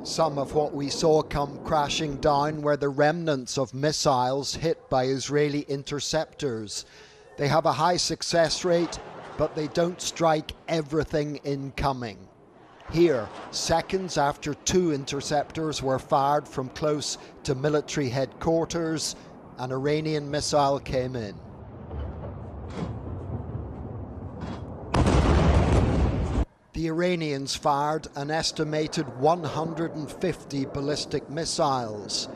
Some of what we saw come crashing down were the remnants of missiles hit by Israeli interceptors. They have a high success rate, but they don't strike everything incoming. Here, seconds after 2 interceptors were fired from close to military headquarters, an Iranian missile came in. The Iranians fired an estimated 150 ballistic missiles.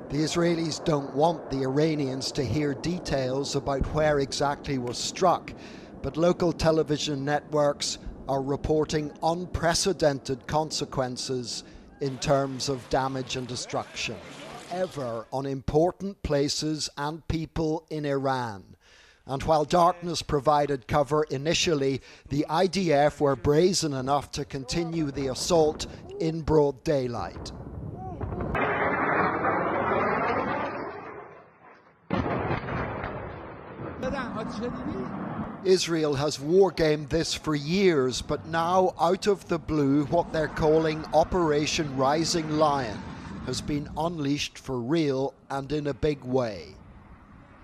The Israelis don't want the Iranians to hear details about where exactly was struck, but local television networks are reporting unprecedented consequences in terms of damage and destruction, ever on important places and people in Iran. And while darkness provided cover initially, the IDF were brazen enough to continue the assault in broad daylight. Israel has wargamed this for years, but now, out of the blue, what they're calling Operation Rising Lion has been unleashed for real and in a big way.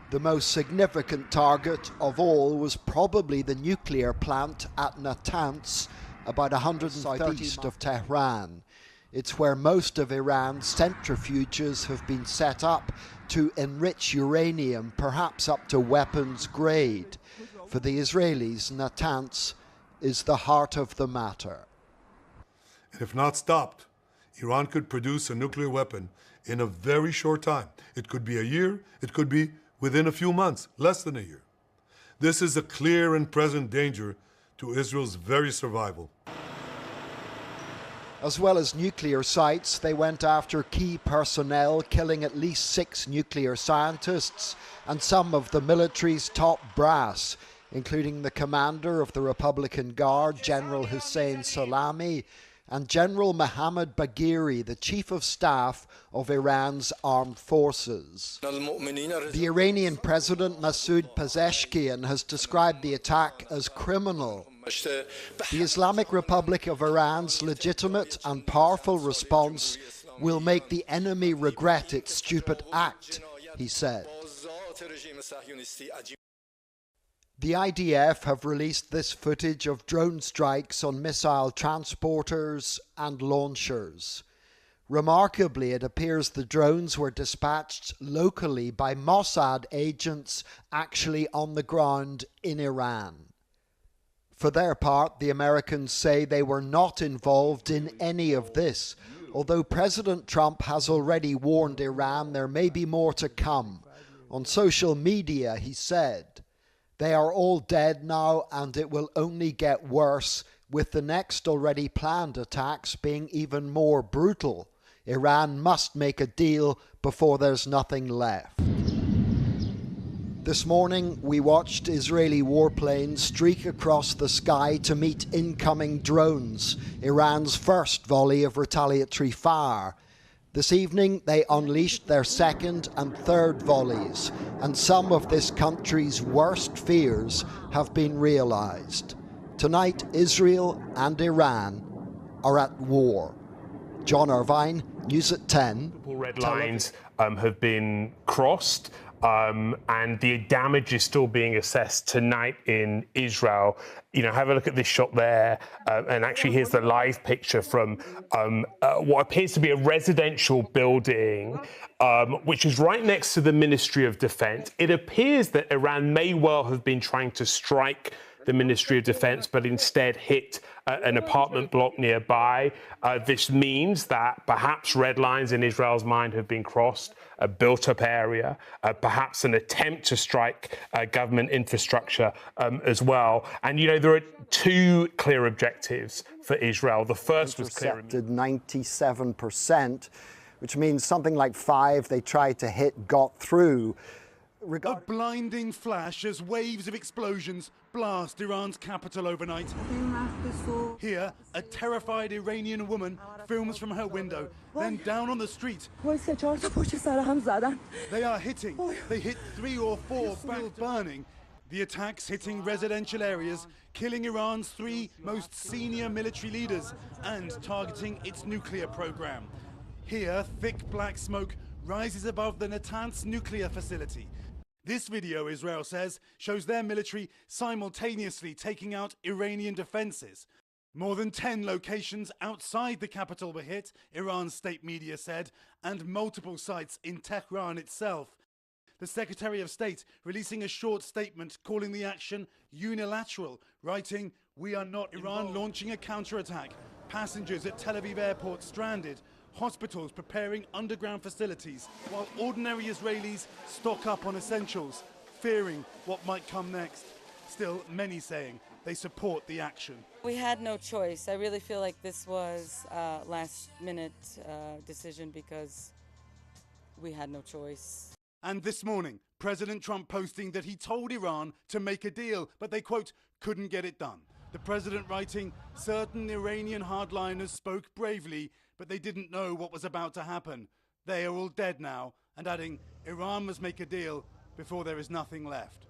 The most significant target of all was probably the nuclear plant at Natanz, about 130 east of Tehran. It's where most of Iran's centrifuges have been set up to enrich uranium, perhaps up to weapons grade. For the Israelis, Natanz is the heart of the matter. And if not stopped, Iran could produce a nuclear weapon in a very short time. It could be a year, it could be within a few months, less than a year. This is a clear and present danger to Israel's very survival. As well as nuclear sites, they went after key personnel, killing at least 6 nuclear scientists and some of the military's top brass, including the commander of the Republican Guard, General Hussein Salami, and General Mohammad Bagheri, the chief of staff of Iran's armed forces. The Iranian president, Masoud Pezeshkian, has described the attack as criminal. The Islamic Republic of Iran's legitimate and powerful response will make the enemy regret its stupid act, he said. The IDF have released this footage of drone strikes on missile transporters and launchers. Remarkably, it appears the drones were dispatched locally by Mossad agents actually on the ground in Iran. For their part, the Americans say they were not involved in any of this, although President Trump has already warned Iran there may be more to come. On social media, he said, "They are all dead now, and it will only get worse, with the next already planned attacks being even more brutal. Iran must make a deal before there's nothing left." This morning, we watched Israeli warplanes streak across the sky to meet incoming drones, Iran's first volley of retaliatory fire. This evening, they unleashed their second and third volleys, and some of this country's worst fears have been realized. Tonight, Israel and Iran are at war. John Irvine, News at 10. Red lines have been crossed. And the damage is still being assessed tonight in Israel. You know, have a look at this shot there. And actually, here's the live picture from what appears to be a residential building, which is right next to the Ministry of Defense. It appears that Iran may well have been trying to strike the Ministry of Defense, but instead hit an apartment block nearby. This means that perhaps red lines in Israel's mind have been crossed, a built-up area, perhaps an attempt to strike government infrastructure as well. And, you know, there are 2 clear objectives for Israel. The first was clear. Intercepted 97%, which means something like 5 they tried to hit got through. A blinding flash as waves of explosions blast Iran's capital overnight. Here, a terrified Iranian woman films from her window, then down on the street. They are hitting. They hit 3 or 4 still burning. The attacks hitting residential areas, killing Iran's 3 most senior military leaders and targeting its nuclear program. Here, thick black smoke rises above the Natanz nuclear facility. This video, Israel says, shows their military simultaneously taking out Iranian defenses. More than 10 locations outside the capital were hit, Iran's state media said, and multiple sites in Tehran itself. The Secretary of State releasing a short statement calling the action unilateral, writing, "We are not Iran launching a counterattack. Passengers at Tel Aviv airport stranded. Hospitals preparing underground facilities, while ordinary Israelis stock up on essentials, fearing what might come next." Still, many saying they support the action. We had no choice. I really feel like this was a last-minute decision because we had no choice. And this morning, President Trump posting that he told Iran to make a deal, but they, quote, couldn't get it done. The president writing, certain Iranian hardliners spoke bravely, but they didn't know what was about to happen. They are all dead now, and adding, Iran must make a deal before there is nothing left.